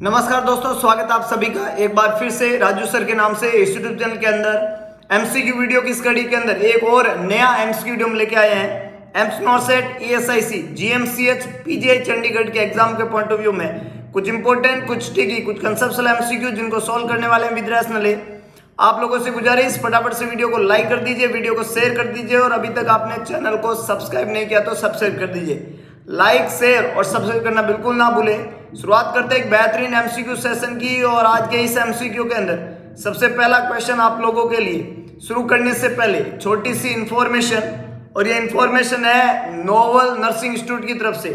नमस्कार दोस्तों, स्वागत है आप सभी का एक बार फिर से राजू सर के नाम से इस यूट्यूब चैनल के अंदर एमसीक्यू वीडियो की स्टडी के अंदर एक और नया एमसीक्यू वीडियो हम लेके आए हैं। AIIMS नॉर्सेट, ESIC, GMCH, PGI Chandigarh के एग्जाम के पॉइंट ऑफ व्यू में कुछ इंपॉर्टेंट, कुछ टिकी, कुछ कंसेप्चुअल एमसीक्यू जिनको सॉल्व करने वाले हैं विद रैशनली। आप लोगों से गुजारिश, फटाफट से वीडियो को लाइक कर दीजिए, वीडियो को शेयर कर दीजिए और अभी तक आपने चैनल को सब्सक्राइब नहीं किया तो सब्सक्राइब कर दीजिए। लाइक, शेयर और सब्सक्राइब करना बिल्कुल ना भूलें। शुरुआत करते हैं एक बेहतरीन एमसीक्यू सेशन की और आज के इस एमसीक्यू के अंदर सबसे पहला क्वेश्चन आप लोगों के लिए शुरू करने से पहले छोटी सी इंफॉर्मेशन, और ये इंफॉर्मेशन है नोवल नर्सिंग इंस्टीट्यूट की तरफ से।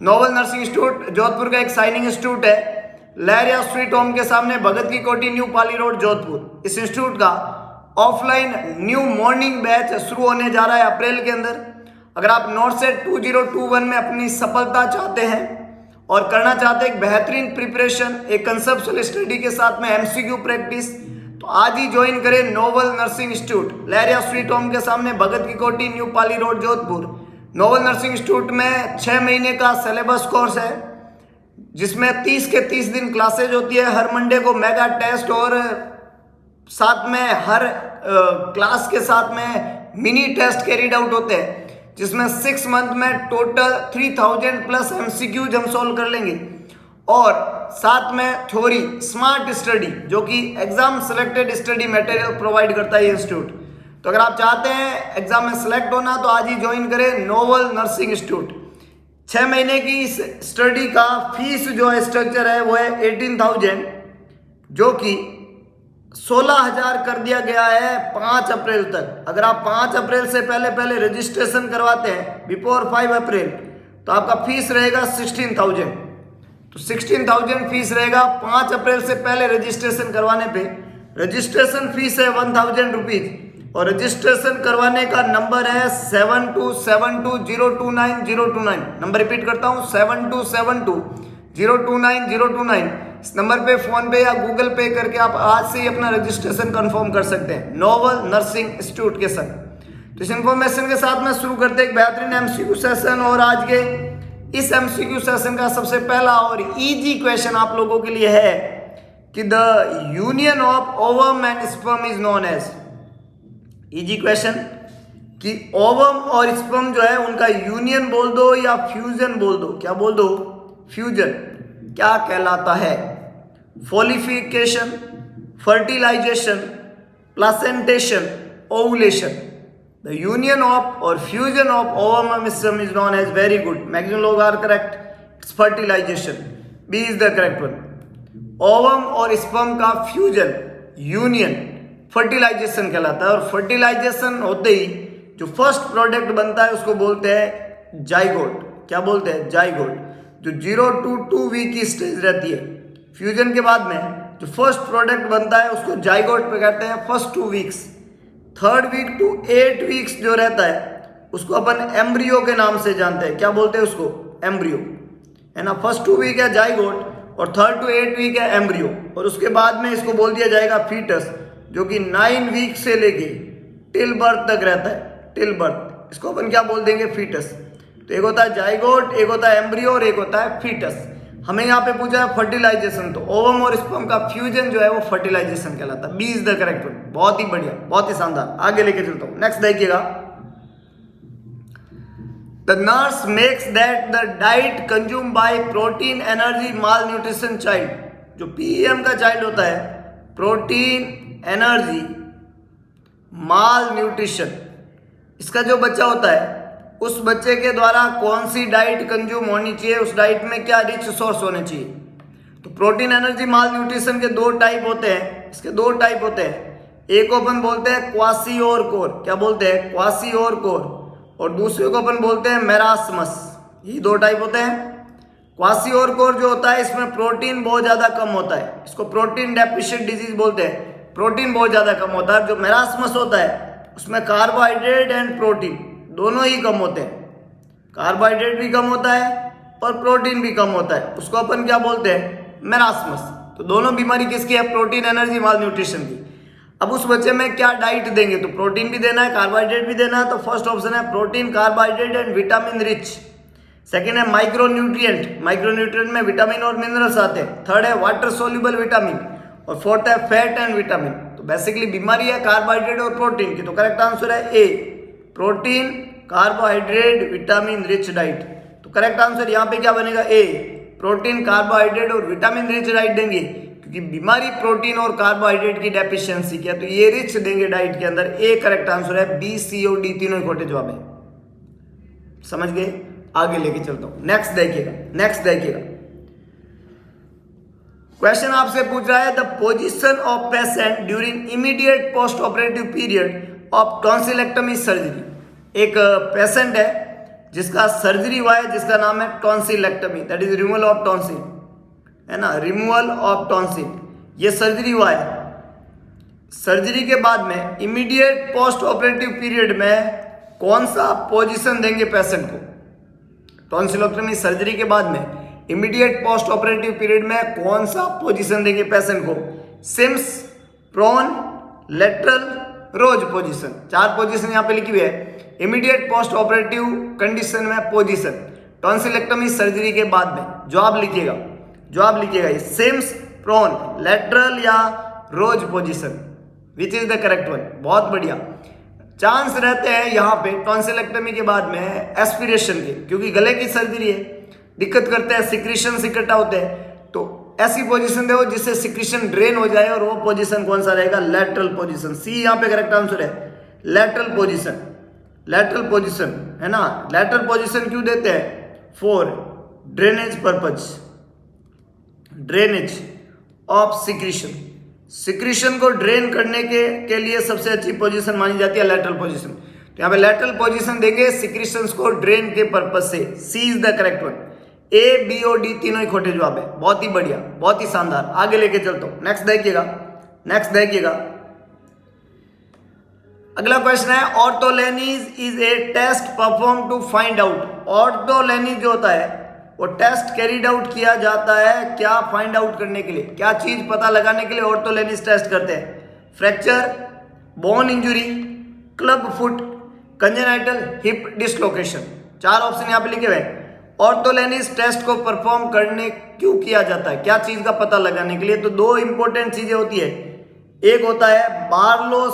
नोवल नर्सिंग इंस्टीट्यूट जोधपुर का एक साइनिंग इंस्टीट्यूट है, लहरिया स्ट्रीट होम के सामने, भगत की कोठी, न्यू पाली रोड, जोधपुर। इस इंस्टीट्यूट का ऑफलाइन न्यू मॉर्निंग बैच शुरू होने जा रहा है अप्रैल के अंदर। अगर आप नॉर्सेट 2021 में अपनी सफलता चाहते हैं और करना चाहते हैं एक बेहतरीन प्रिपरेशन, एक कंसेप्चुअल स्टडी के साथ में एमसीक्यू प्रैक्टिस, तो आज ही ज्वाइन करें Novel nursing institute, Lahariya street home के सामने, भगत की Kothi, new Pali road, Jodhpur. Novel nursing institute में 6 महीने का सिलेबस कोर्स है जिसमें 30 के 30 दिन क्लासेज होती है। हर मंडे को मेगा टेस्ट और साथ में हर क्लास के साथ में मिनी टेस्ट कैरीड आउट होते हैं, जिसमें 6 मंथ में टोटल 3000 प्लस एमसीक्यूज हम सॉल्व कर लेंगे और साथ में थ्योरी स्मार्ट स्टडी जो कि exam selected study material provide करता है ये इंस्टीट्यूट। तो अगर आप चाहते हैं एग्जाम में सिलेक्ट होना तो आज ही ज्वाइन करें नोवल नर्सिंग इंस्टीट्यूट। 6 महीने की इस स्टडी का फीस जो है स्ट्रक्चर है वो है 18,000, जो कि 16,000 कर दिया गया है 5 अप्रैल तक। अगर आप 5 अप्रैल से पहले रजिस्ट्रेशन करवाते हैं बिफोर 5 अप्रैल तो आपका फीस रहेगा 16,000। तो 16,000 फीस रहेगा 5 अप्रैल से पहले रजिस्ट्रेशन करवाने पे। रजिस्ट्रेशन फीस है 1,000 रुपीज और रजिस्ट्रेशन करवाने का नंबर है 7272029029। नंबर रिपीट करता हूँ, 7272029029। इस नंबर पे फोन पे या गूगल पे करके आप आज से ही अपना रजिस्ट्रेशन कंफर्म कर सकते हैं नोवल नर्सिंग इंस्टीट्यूट के साथ। तो इस इंफॉर्मेशन के साथ में शुरू करते हैं एक बेहतरीन एमसीक्यू सेशन। और आज के इस एमसीक्यू सेशन का सबसे पहला और इजी क्वेश्चन आप लोगों के लिए है कि the union of ovum and sperm is known as. Easy question कि ओवम और स्पर्म जो है उनका यूनियन बोल दो या फ्यूजन बोल दो। क्या बोल दो? फ्यूजन। क्या कहलाता है? फोलिफिकेशन, fertilization, placentation, ovulation. The union of और fusion of ovum and sperm is known as, very good, maximum लोग are correct, it's fertilization, B is the correct one. Ovum और स्पर्म का फ्यूजन, यूनियन, फर्टिलाइजेशन कहलाता है। और fertilisation होते ही जो first product बनता है उसको बोलते हैं जाइगोट। क्या बोलते हैं? जाइगोट। जो 0 to 2 वीक की स्टेज रहती है फ्यूजन के बाद में, जो फर्स्ट प्रोडक्ट बनता है उसको जाइगोट पे कहते हैं, first 2 weeks. 3rd week to 8 weeks जो रहता है उसको अपन एम्ब्रियो के नाम से जानते हैं। क्या बोलते हैं उसको? एम्ब्रियो, है ना। फर्स्ट 2 वीक है जाइगोट और 3rd to 8 वीक है एम्ब्रियो, और उसके बाद में इसको बोल दिया जाएगा फीटस, जो कि 9 वीक से लेके टिल बर्थ तक रहता है। टिल बर्थ इसको अपन क्या बोल देंगे? फीटस। तो एक होता है जाइगोट, एक होता है एम्ब्रियो और एक होता है फीटस। हमें यहाँ पे पूछा है फर्टिलाइजेशन, तो ओवम और स्पर्म का फ्यूजन जो है वो फर्टिलाइजेशन कहलाता है। B is the correct one. बहुत ही बढ़िया, बहुत ही शानदार। आगे लेके चलता हूँ, नेक्स्ट देखिएगा। The nurse makes that the diet consume by protein energy mall nutrition child. जो पीएम का चाइल्ड होता है, प्रोटीन एनर्जी माल न्यूट्रिशन, इसका जो बच्चा होता है उस बच्चे के द्वारा कौन सी डाइट कंज्यूम होनी चाहिए, उस डाइट में क्या रिच सोर्स होने चाहिए। तो प्रोटीन एनर्जी माल न्यूट्रिशन के 2 टाइप होते हैं। इसके 2 टाइप होते हैं। एक को अपन बोलते हैं क्वासी और कोर। क्या बोलते हैं? क्वासी और कोर। और दूसरे को अपन बोलते हैं मेरास्मस। ये 2 टाइप होते हैं। क्वासी और कोर जो होता है इसमें प्रोटीन बहुत ज्यादा कम होता है, इसको प्रोटीन डेफिशिएंट डिजीज बोलते हैं। प्रोटीन बहुत ज्यादा कम होता है। जो मेरास्मस होता है उसमें कार्बोहाइड्रेट एंड प्रोटीन दोनों ही कम होते हैं। कार्बोहाइड्रेट भी कम होता है और प्रोटीन भी कम होता है, उसको अपन क्या बोलते हैं? मेरास्मस। तो दोनों बीमारी किसकी है? प्रोटीन एनर्जी माल न्यूट्रिशन की। अब उस बच्चे में क्या डाइट देंगे? तो प्रोटीन भी देना है, कार्बोहाइड्रेट भी देना है। तो फर्स्ट ऑप्शन है protein, carbohydrate and vitamin rich. Second है माइक्रोन्यूट्रिएंट, माइक्रोन्यूट्रिएंट में विटामिन और मिनरल्स आते हैं। थर्ड है वाटर सोल्यूबल विटामिन और फोर्थ है फैट एंड विटामिन। तो बेसिकली बीमारी है कार्बोहाइड्रेट और प्रोटीन की, तो करेक्ट आंसर है A, protein carbohydrate vitamin rich diet. तो करेक्ट आंसर यहाँ पे क्या बनेगा, ए, प्रोटीन कार्बोहाइड्रेट और विटामिन रिच डाइट देंगे, क्योंकि बीमारी प्रोटीन और कार्बोहाइड्रेट की डेफिशिएंसी की है, तो ये रिच देंगे डाइट के अंदर। ए करेक्ट आंसर है, बी, सी और डी तीनों ही खोटे जवाब है। समझ गए, आगे लेके चलता हूं। नेक्स्ट देखिएगा क्वेश्चन आपसे पूछ रहा है the position of patient during immediate post operative period of tonsillectomy surgery. एक पेशेंट है जिसका सर्जरी हुआ है, जिसका नाम है tonsillectomy, that is removal of tonsil, है ना, रिमूवल ऑफ टॉन्सिल, ये सर्जरी हुआ है। सर्जरी के बाद में इमीडिएट पोस्ट ऑपरेटिव पीरियड में कौन सा पोजीशन देंगे पेशेंट को? टॉन्सिलोटमी सर्जरी के बाद में इमीडिएट पोस्ट ऑपरेटिव पीरियड में कौन सा पोजीशन देंगे पेशेंट को? Sims, prone, lateral, rose position. 4 position यहाँ पे लिखी हुई है इमीडिएट पोस्ट ऑपरेटिव कंडीशन में पोजीशन टॉन्सिलेक्टमी सर्जरी के बाद में। जवाब लिखिएगा सिम्स, प्रोन, लेटरल या rose position, which is the correct one. बहुत बढ़िया। चांस रहते हैं यहाँ पे टॉन्सिलेक्टमी के बाद में एस्पिरेशन के, क्योंकि गले की सर्जरी है, दिक्कत करते हैं, सिक्रीशन इकट्ठा होते हैं, तो ऐसी पोजीशन दो जिससे सिक्रीशन ड्रेन हो जाए, और वो पोजीशन कौन सा रहेगा? Lateral position. सी यहाँ पे करेक्ट आंसर है, लेटरल पोजीशन, है ना। लेटरल पोजीशन क्यों देते हैं? For drainage purpose, drainage of secretion को ड्रेन करने के लिए सबसे अच्छी पोजीशन मानी जाती है लेटरल पोजीशन। तो यहाँ पे लेटरल पोजीशन देंगे सिक्रीशंस को ड्रेन के पर्पज से। C is the correct one. A, B और डी तीनों ही खोटे जवाब है। बहुत ही बढ़िया, बहुत ही शानदार। आगे लेके चलता हूं। नेक्स्ट देखिएगा अगला क्वेश्चन है Ortolani's is a test perform to find out. Ortolani's जो होता है वो टेस्ट कैरीड आउट किया जाता है क्या फाइंड आउट करने के लिए? क्या चीज पता लगाने के लिए ऑर्थोलेनीज टेस्ट करते हैं? Fracture, bone injury, club foot, congenital hip dislocation. 4 option यहाँ पे लिखे हुए हैं। ऑर्थोलेनीज टेस्ट को परफॉर्म करने क्यों किया जाता है? क्या चीज का पता लगाने के लिए? तो 2 इंपॉर्टेंट चीजें होती है। एक होता है बार्लोज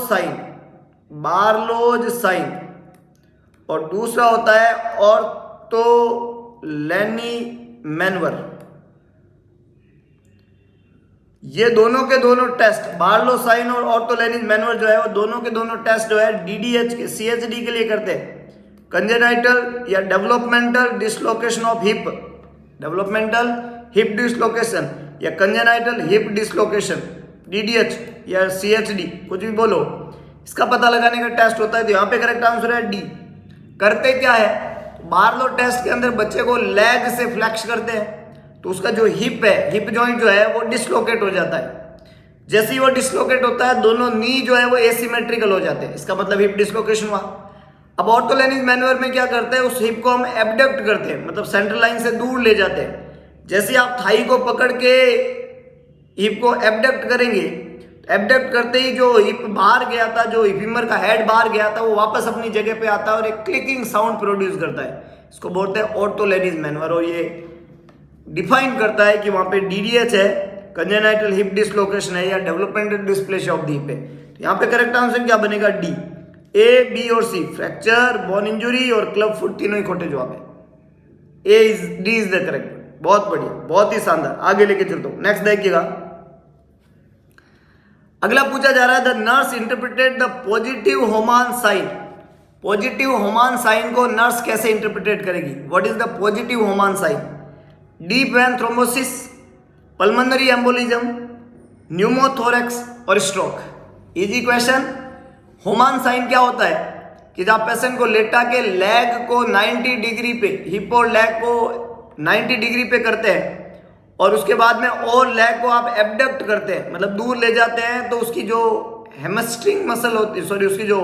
साइन और दूसरा होता है ऑर्थोलेनी मैनवर। ये दोनों के दोनों टेस्ट, बार्लो साइन और ऑर्थोलेनी मैनवर जो है वो दोनों के दोनों टेस्ट जो है डीडीएच के सीएचडी के लिए करते हैं। कंजेनाइटल या developmental dislocation of hip, developmental hip dislocation या कंजेनाइटल हिप डिसलोकेशन, डीडीएच या सीएचडी, कुछ भी बोलो, इसका पता लगाने का टेस्ट होता है। तो यहाँ पे करेक्ट आंसर है डी। करते क्या है, बार्लो टेस्ट के अंदर बच्चे को लेग से फ्लेक्स करते हैं, तो उसका जो हिप है, हिप जॉइंट जो है वो डिसलोकेट हो जाता है। जैसे ही वो डिसलोकेट होता है दोनों नी जो है वो एसिमेट्रिकल हो जाते हैं, इसका मतलब हिप डिसलोकेशन हुआ। अब ऑर्थोलेनीज मैनवर में क्या करते हैं, उस हिप को हम एबडक्ट करते हैं, मतलब सेंट्रल लाइन से दूर ले जाते हैं। जैसे आप थाई को पकड़ के हिप को एबडक्ट करेंगे, एबडक्ट करते ही जो हिप बाहर गया था, जो फीमर का हेड बाहर गया था, वो वापस अपनी जगह पे आता है और एक क्लिकिंग साउंड प्रोड्यूस करता है। इसको बोलते हैं ऑर्थोलेनीज मैनवर, और ये डिफाइन करता है कि वहां पे डीडीएच है, कंजेनाइटल हिप डिसलोकेशन है या developmental dysplasia of the hip है। तो यहाँ पे करेक्ट आंसर क्या बनेगा? डी। ए, बी और सी, फ्रैक्चर, बोन इंजुरी और क्लब फुट तीनों ही खोटे जवाब है। D is the correct. बहुत बढ़िया, बहुत ही शानदार। आगे लेके चलता हूं। नेक्स्ट देखिएगा, अगला पूछा जा रहा है the nurse interpreted the positive Homan sign. Positive Homan sign को नर्स कैसे इंटरप्रिटेट करेगी? What is the positive Homan sign? Deep vein thrombosis, pulmonary embolism, pneumothorax और stroke. Easy question. Homan sign क्या होता है कि जब पेशेंट को लेटा के लेग को 90 डिग्री पे, हिप और लेग को 90 डिग्री पे करते हैं और उसके बाद में और लेग को आप एबडक्ट करते हैं, मतलब दूर ले जाते हैं, तो उसकी जो हेमस्ट्रिंग मसल होती है, सॉरी उसकी जो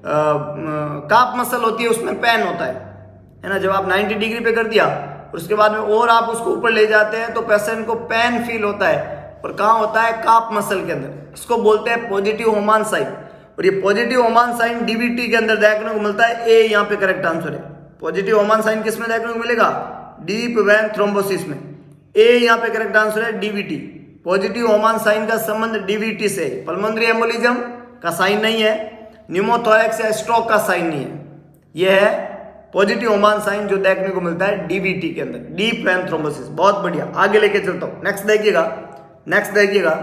काप मसल होती है उसमें पेन होता है ना। जब आप 90 डिग्री पे कर दिया उसके बाद में और आप उसको ऊपर ले जाते हैं तो पेशेंट को पेन फील होता है, और कहाँ होता है? काप मसल के अंदर। इसको बोलते हैं पॉजिटिव होमान साइन, और ये पॉजिटिव होमान साइन डीवीटी के अंदर देखने को मिलता है। ए यहाँ पे करेक्ट आंसर है। पॉजिटिव ओमान साइन किस में देखने को मिलेगा? डीप वेन थ्रोम्बोसिस में। ए यहाँ पे करेक्ट आंसर है डीवीटी। पॉजिटिव ओमान साइन का संबंध डीवीटी से, पल्मोनरी एम्बोलिज्म का साइन नहीं है, न्यूमोथोरैक्स या स्ट्रोक का साइन नहीं है। यह है पॉजिटिव ओमान साइन जो देखने को मिलता है डीवीटी के अंदर, डीप वेन थ्रोम्बोसिस। बहुत बढ़िया, आगे लेके चलता हूं। नेक्स्ट देखिएगा,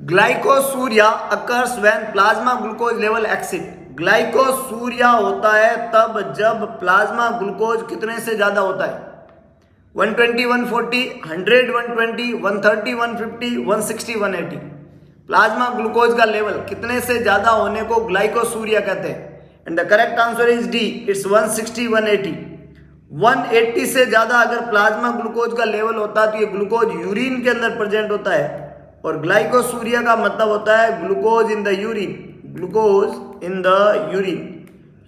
glycosuria occurs when plasma glucose level exceed. Glycosuria होता है तब जब प्लाज्मा ग्लूकोज कितने से ज्यादा होता है? 120, 140, 100, 120, 130, 150, 160, 180। प्लाज्मा ग्लूकोज का लेवल कितने से ज्यादा होने को ग्लाइकोसूरिया कहते हैं। And the correct answer is D, it's 160, 180। 180 से ज्यादा अगर प्लाज्मा ग्लूकोज का लेवल होता है तो ये ग्लूकोज यूरिन के अंदर प्रेजेंट होता है, और ग्लाइकोसूरिया का मतलब होता है glucose in the urine. Glucose in the urine,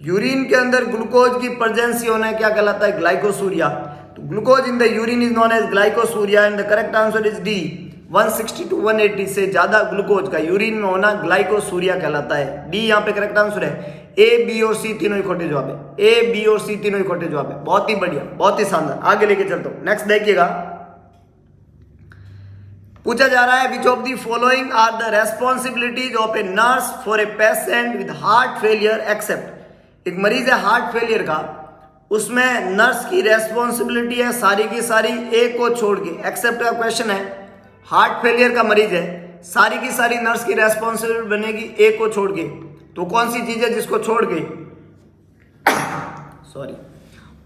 urine के अंदर ग्लूकोज की प्रेजेंसी होना क्या कहलाता है? ग्लाइकोसूरिया। तो glucose in the urine is known as glycosuria and the correct answer is D. 160 to 180 से ज्यादा ग्लूकोज का यूरिन में होना ग्लाइकोसूरिया कहलाता है। डी यहाँ पे करेक्ट आंसर है। ए, बी और सी तीनों ही खोटे जवाब है। ए, बी और सी तीनों ही खोटे जवाब है। बहुत ही बढ़िया, बहुत ही शानदार। आगे लेके चलता हूं। नेक्स्ट देखिएगा, पूछा जा रहा है which of the following are the responsibilities of a nurse for a patient with heart failure except. एक मरीज है हार्ट फेलियर का, उसमें नर्स की रेस्पॉन्सिबिलिटी है सारी की सारी एक को छोड़ के। एक्सेप्ट का क्वेश्चन है, हार्ट फेलियर का मरीज है, सारी की सारी नर्स की रेस्पॉन्सिबिलिटी बनेगी एक को छोड़ के। तो कौन सी चीज है जिसको छोड़ के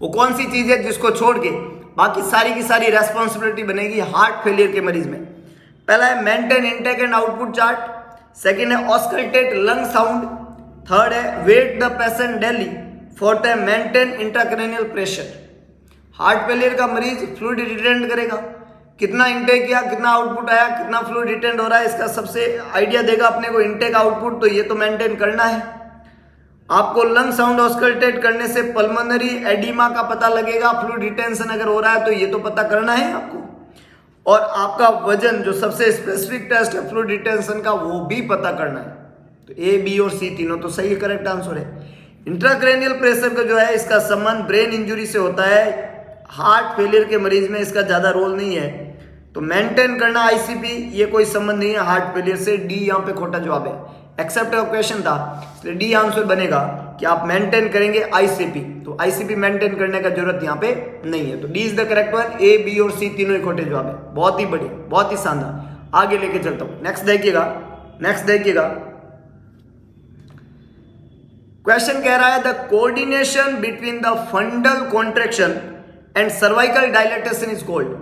वो कौन सी चीज है जिसको छोड़ के बाकी सारी की सारी रेस्पॉन्सिबिलिटी बनेगी हार्ट फेलियर के मरीज में? पहला है maintain intake and output chart, second है ऑस्कल्टेट लंग साउंड, थर्ड है weight the patient daily, fourth है maintain intracranial pressure. Heart failure का मरीज फ्लूइड रिटेंड करेगा, कितना इनटेक किया, कितना आउटपुट आया, कितना फ्लूइड रिटेंड हो रहा है, इसका सबसे आइडिया देगा अपने को इनटेक आउटपुट। तो ये तो मेंटेन करना है आपको। लंग साउंड ऑस्कल्टेट करने से पल्मोनरी एडिमा का पता लगेगा, फ्लूइड रिटेंशन अगर हो रहा है तो ये तो पता करना है आपको। और आपका वजन जो सबसे स्पेसिफिक टेस्ट है फ्लूइड रिटेंशन का, वो भी पता करना है। तो ए, बी और सी तीनों तो सही करेक्ट आंसर है। इंट्राक्रैनियल प्रेशर का जो है इसका संबंध ब्रेन इंजुरी से होता है, हार्ट फेलियर के मरीज में इसका ज्यादा रोल नहीं है। तो मेंटेन करना आईसीपी, ये कोई संबंध नहीं है हार्ट फेलियर से। डी यहाँ पे खोटा जवाब है। एक्सेप्ट का क्वेश्चन था, इसलिए डी आंसर बनेगा कि आप मेंटेन करेंगे आईसीपी। तो आईसीपी मेंटेन करने का जरूरत यहाँ पे नहीं है। तो D is the correct one. A, B और सी तीनों ही खोटे जवाब है। बहुत ही बढ़िया, बहुत ही शानदार। आगे लेके चलता हूं। नेक्स्ट देखिएगा, क्वेश्चन कह रहा है the coordination between the fundal contraction and cervical dilatation is called.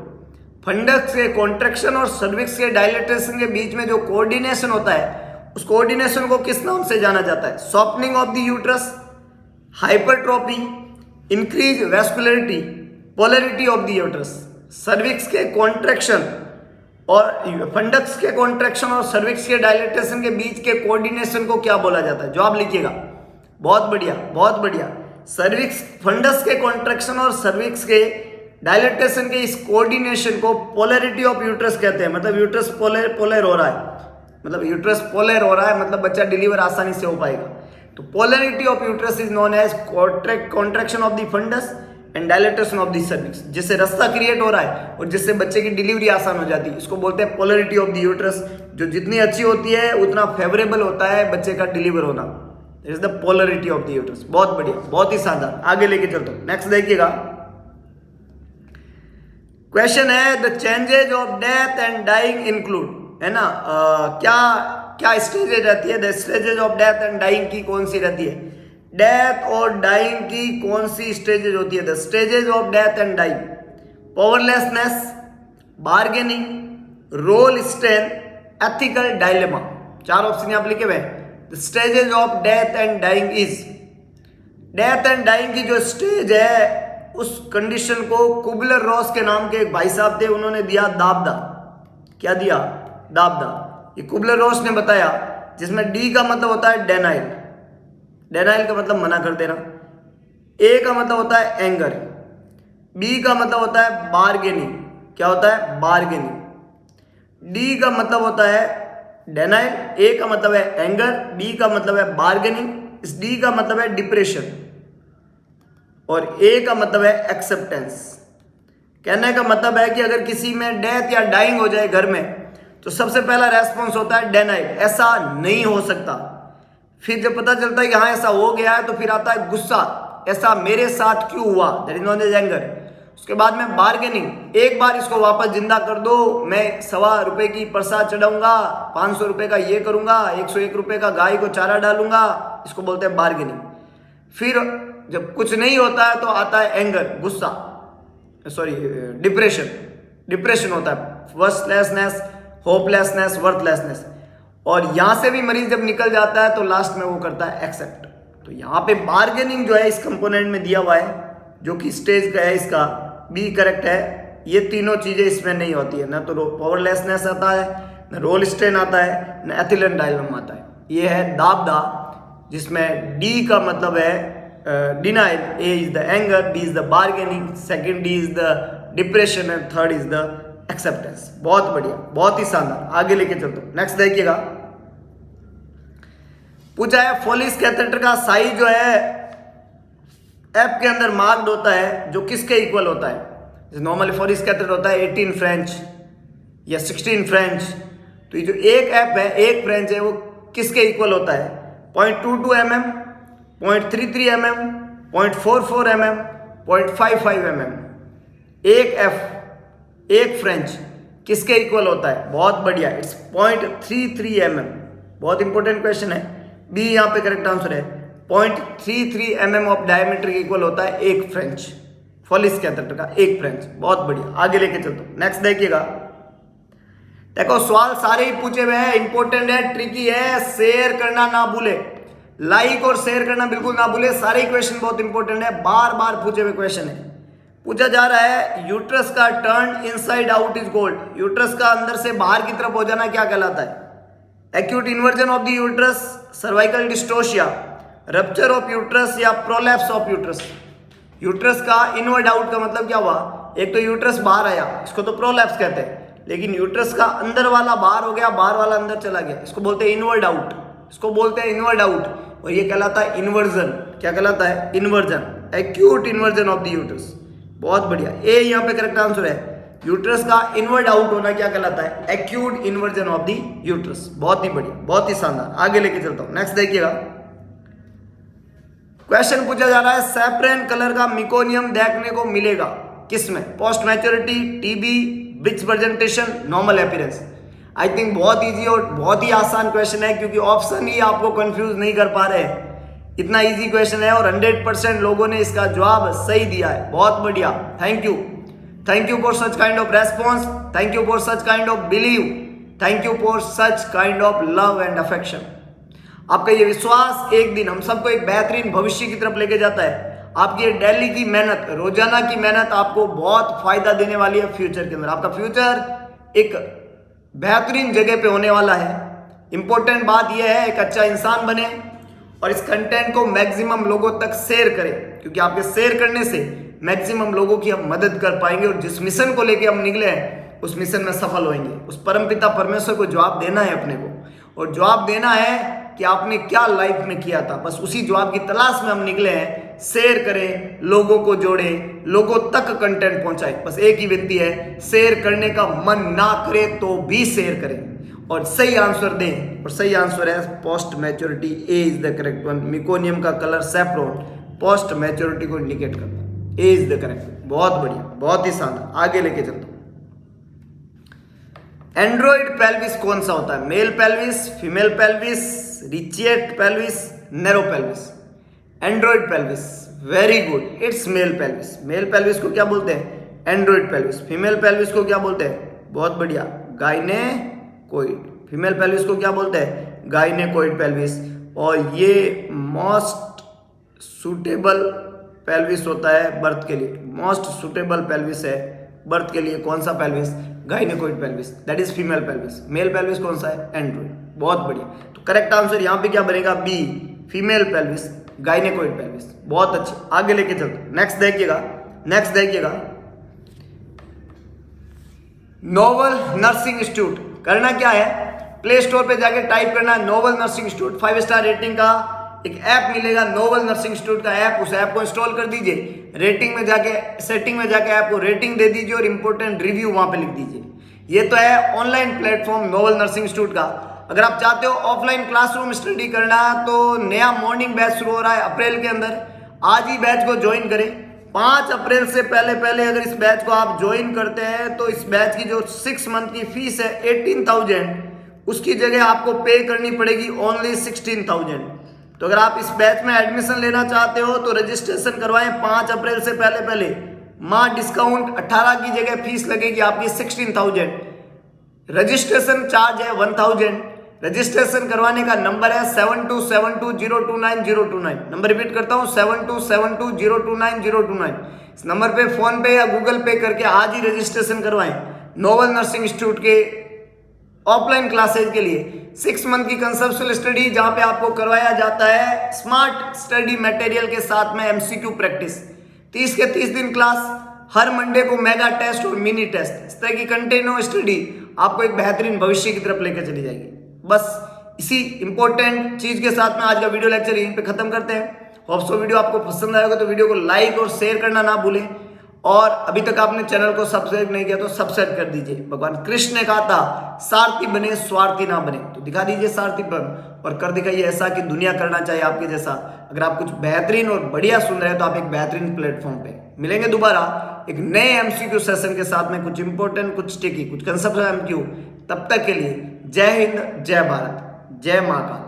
Fundus के कॉन्ट्रैक्शन और सर्विक्स के डायलेटेशन के बीच में जो कोऑर्डिनेशन होता है उस कोऑर्डिनेशन को किस नाम से जाना जाता है? Softening of the uterus, hypertrophy, increase vascularity, polarity of the uterus. Cervix के कॉन्ट्रैक्शन और फंडक्स के कॉन्ट्रैक्शन और सर्विक्स के डायलेटेशन के बीच के कोऑर्डिनेशन को क्या बोला जाता है? जवाब लिखिएगा। बहुत बढ़िया, बहुत बढ़िया। सर्विक्स, फंडस के कॉन्ट्रैक्शन और सर्विक्स के डायलेटेशन के इस कोऑर्डिनेशन को पोलरिटी ऑफ यूट्रस कहते हैं। मतलब यूट्रस पोलर हो रहा है, मतलब बच्चा डिलीवर आसानी से हो पाएगा। तो polarity of uterus is known as contraction of the fundus and dilatation of the cervix. जिससे रास्ता क्रिएट हो रहा है और जिससे बच्चे की डिलीवरी आसान हो जाती है, इसको बोलते हैं पोलरिटी ऑफ द यूट्रस। जो जितनी अच्छी होती है उतना फेवरेबल होता है बच्चे का डिलीवर होना। Is the polarity of the uterus. बहुत बढ़िया, बहुत ही शानदार। आगे लेके चलता हूं। नेक्स्ट देखिएगा, क्वेश्चन है the changes of death and dying include, है ना? क्या स्टेजेज रहती है? The stages of death and dying की कौन सी रहती है? डेथ और डाइंग की कौन सी स्टेजेज होती है? The stages of death and dying, powerlessness, bargaining, role strain, ethical dilemma. चार ऑप्शन यहां पर लिखे हुए हैं। The stages of death and dying is, death and dying की जो स्टेज है उस कंडीशन को कुबलर रॉस के नाम के एक भाई साहब थे, उन्होंने दिया दाबदा। क्या दिया? दाबदा। ये कुबलर रॉस ने बताया, जिसमें डी का मतलब होता है डेनाइल, डेनाइल का मतलब मना कर देना। ए का मतलब होता है एंगर, बी का मतलब होता है बार्गेनिंग। क्या होता है? बार्गेनिंग। डी का मतलब होता है डेनाइल, ए का मतलब है एंगर, बी का मतलब है बार्गेनिंग, इस डी का मतलब है डिप्रेशन। और ए का मतलब है एक्सेप्टेंस। कहने का मतलब है कि अगर किसी में डेथ या डाइंग हो जाए घर में तो सबसे पहला रेस्पॉन्स होता है डेनाइल, ऐसा नहीं हो सकता। फिर जब पता चलता है कि हाँ ऐसा हो गया है तो फिर आता है गुस्सा, ऐसा मेरे साथ क्यों हुआ, that is non is anger. उसके बाद में बार्गेनिंग, एक बार इसको वापस जिंदा कर दो, मैं ₹1.25 की प्रसाद चढ़ाऊंगा, 500 रुपए का ये करूंगा, 101 रुपए का गाय को चारा डालूंगा, इसको बोलते हैं बार्गेनिंग। फिर जब कुछ नहीं होता है तो आता है एंगर, गुस्सा, सॉरी डिप्रेशन। डिप्रेशन होता है, वर्थलेसनेस, होपलेसनेस, वर्थलेसनेस। और यहां से भी मरीज जब निकल जाता है तो लास्ट में वो करता है एक्सेप्ट। तो यहाँ पे बार्गेनिंग जो है इस कंपोनेंट में दिया हुआ है, जो कि स्टेज का है, इसका बी करेक्ट है। ये तीनों चीजें इसमें नहीं होती है, ना तो पावरलेसनेस आता है, ना रोल स्ट्रेन आता है, ना एथिलीन डायलम आता है। ये है दाबदा, जिसमें डी का मतलब है denial, A is the anger, D is the bargaining, second D is the depression and third is the acceptance. बहुत बढ़िया, बहुत ही शानदार, आगे लेके चलता हूं। नेक्स्ट देखिएगा, पूछा है फोलिस कैथेटर का साइज जो है एफ के अंदर मार्क्ड होता है, जो किसके इक्वल होता है। नॉर्मली फोलिस कैथेटर होता है 18 फ्रेंच या 16 फ्रेंच, तो ये जो एक एफ है, एक फ्रेंच है, वो किसके इक्वल होता है। 0.22 mm, 0.33 mm, 0.44 mm, 0.55 mm। एक एफ, एक फ्रेंच किसके इक्वल होता है। बहुत बढ़िया, इट्स 0.33 mm। बहुत इंपॉर्टेंट क्वेश्चन है, बी यहाँ पे करेक्ट आंसर है। 0.33 mm ऑफ डायमीटर के इक्वल होता है एक फ्रेंच, फोलिस कैथेटर का एक फ्रेंच। बहुत बढ़िया, आगे लेके चलता हूं। नेक्स्ट देखिएगा, देखो सवाल सारे ही पूछे हुए हैं, इंपॉर्टेंट है, ट्रिकी है, शेयर करना ना भूले, लाइक और शेयर करना बिल्कुल ना भूले। सारे ही क्वेश्चन बहुत इंपॉर्टेंट है, बार बार पूछे हुए क्वेश्चन है। पूछा जा रहा है यूट्रस का turn inside out is gold, uterus का अंदर से बाहर की तरफ हो जाना क्या कहलाता है। Acute inversion of the uterus, cervical dystocia, rupture of uterus या प्रोलैप्स ऑफ यूट्रस। यूट्रस का इनवर्ड आउट का मतलब क्या हुआ, एक तो यूट्रस बाहर आया, इसको तो प्रोलैप्स कहते हैं, लेकिन यूट्रस का अंदर वाला बाहर हो गया, बाहर वाला अंदर चला गया, इसको बोलते हैं इनवर्ड आउट, इसको बोलते हैं इनवर्ड आउट। और ये कहलाता है इन्वर्जन, क्या कहलाता है, inversion, acute inversion of the uterus. बहुत बढ़िया, ए यहाँ पे करेक्ट आंसर है। यूट्रस का इनवर्ड आउट होना क्या कहलाता है, acute inversion of the uterus. बहुत ही बढ़िया, बहुत ही शानदार, आगे लेके चलता हूं। नेक्स्ट देखिएगा, क्वेश्चन पूछा जा रहा है सैपरेन कलर का मिकोनियम देखने को मिलेगा किसमें, post maturity, TB, bridge presentation, normal appearance. I think बहुत इजी और बहुत ही आसान क्वेश्चन है, क्योंकि ऑप्शन ही आपको कंफ्यूज नहीं कर पा रहे हैं, इतना इजी क्वेश्चन है और 100% लोगों ने इसका जवाब सही दिया है। बहुत बढ़िया, thank you, thank you for such kind of response, thank you for such kind of believe, thank you for such kind of love and affection. आपका ये विश्वास एक दिन हम सबको एक बेहतरीन भविष्य की तरफ लेके जाता है। आपकी ये डेली की मेहनत, रोजाना की मेहनत आपको बहुत फायदा देने वाली है फ्यूचर के अंदर। आपका फ्यूचर एक बेहतरीन जगह पे होने वाला है। इंपॉर्टेंट बात यह है एक अच्छा इंसान बने और इस कंटेंट को मैक्सिमम लोगों तक शेयर करें, क्योंकि आपके शेयर करने से मैक्सिमम लोगों की हम मदद कर पाएंगे और जिस मिशन को लेके हम निकले हैं उस मिशन में सफल होंगे। उस परमपिता परमेश्वर को जवाब देना है अपने को, और जवाब देना है कि आपने क्या लाइफ में किया था, बस उसी जवाब की तलाश में हम निकले हैं। शेयर करें, लोगों को जोड़ें, लोगों तक कंटेंट पहुंचाएं, बस एक ही विनती है, शेयर करने का मन ना करे तो भी शेयर करें और सही आंसर दें। और सही आंसर है post maturity, A is the correct one. Meconium का कलर सैफ्रॉन पोस्ट मैच्योरिटी को इंडिकेट करता है, ए इज द करेक्ट। बहुत बढ़िया, बहुत ही शानदार, आगे लेके चलता हूं। एंड्रॉइड पेल्विस कौन सा होता है, मेल पेल्विस, फीमेल पेल्विस, रिचिएट pelvis, narrow pelvis. Android pelvis, very good, it's male pelvis. Male pelvis को क्या बोलते हैं, एंड्रॉइड पेल्विस। फीमेल पेल्विस को क्या बोलते हैं, बहुत बढ़िया, गाइनेकोइड। फीमेल पेल्विस को क्या बोलते हैं, गाइनेकोइड पेल्विस। और ये मोस्ट सुटेबल पेल्विस होता है बर्थ के लिए, मोस्ट सुटेबल पेल्विस है बर्थ के लिए। कौन सा pelvis, gynaecoid pelvis, that is female pelvis. Male pelvis कौन सा है, एंड्रॉइड। बहुत बढ़िया, तो करेक्ट आंसर यहाँ पे क्या बनेगा, B, female pelvis, gynaecoid pelvis. बहुत अच्छे, आगे लेके चलते। नेक्स्ट देखिएगा, नेक्स्ट देखिएगा, नोवल नर्सिंग इंस्टीट्यूट। करना क्या है, प्ले स्टोर पे जाके टाइप करना है novel nursing institute, 5 star rating का एक ऐप मिलेगा नोबल नर्सिंग इंस्टीट्यूट का ऐप, उस ऐप को इंस्टॉल कर दीजिए, रेटिंग में जाके सेटिंग में जाके ऐप को रेटिंग दे दीजिए और इंपॉर्टेंट रिव्यू वहां पे लिख दीजिए। ये तो है online platform Noble Nursing Institute का। अगर आप चाहते हो ऑफलाइन क्लासरूम स्टडी करना तो नया मॉर्निंग बैच शुरू हो रहा है अप्रैल के अंदर, आज ही बैच को ज्वाइन करें। 5 अप्रैल से पहले अगर इस बैच को आप ज्वाइन करते हैं तो इस बैच की जो 6 मंथ की फीस है 18,000, उसकी जगह आपको पे करनी पड़ेगी ओनली 16,000। तो अगर आप इस बैच में एडमिशन लेना चाहते हो तो रजिस्ट्रेशन करवाएं 5 अप्रैल से पहले। माँ डिस्काउंट 18 की जगह फीस लगेगी आपकी 16,000, रजिस्ट्रेशन चार्ज है 1,000। रजिस्ट्रेशन करवाने का नंबर है 7272029029। नंबर रिपीट करता हूँ 7272029029। इस नंबर पे फोन पे या गूगल पे करके आज ही रजिस्ट्रेशन करवाएं नोबल नर्सिंग इंस्टीट्यूट के ऑफलाइन क्लासेज के लिए। 6 मंथ की कंसेप्चुअल स्टडी जहां पे आपको करवाया जाता है स्मार्ट स्टडी मटेरियल के साथ में एमसीक्यू प्रैक्टिस। 30 के 30 दिन क्लास, हर मंडे को मेगा टेस्ट और मिनी टेस्ट, इस तरह की कंटिन्यू स्टडी आपको एक बेहतरीन भविष्य की तरफ लेकर चली जाएगी। बस इसी इंपॉर्टेंट चीज के साथ में आज का वीडियो लेक्चर यहीं पे खत्म करते हैं। होप सो वीडियो आपको पसंद आएगा तो वीडियो को लाइक और शेयर करना ना भूलें, और अभी तक आपने चैनल को सब्सक्राइब नहीं किया तो सब्सक्राइब कर दीजिए। भगवान कृष्ण ने कहा था सारथी बने स्वार्थी ना बने, तो दिखा दीजिए सारथीपन और कर दिखाइए ऐसा कि दुनिया करना चाहिए आपके जैसा। अगर आप कुछ बेहतरीन और बढ़िया सुन रहे हैं तो आप एक बेहतरीन प्लेटफॉर्म पे मिलेंगे दोबारा एक नए एमसीक्यू सेशन के साथ में, कुछ इंपॉर्टेंट, कुछ टिकी, कुछ कंसेप्ट एमक्यू। तब तक के लिए जय हिंद, जय भारत, जय माता।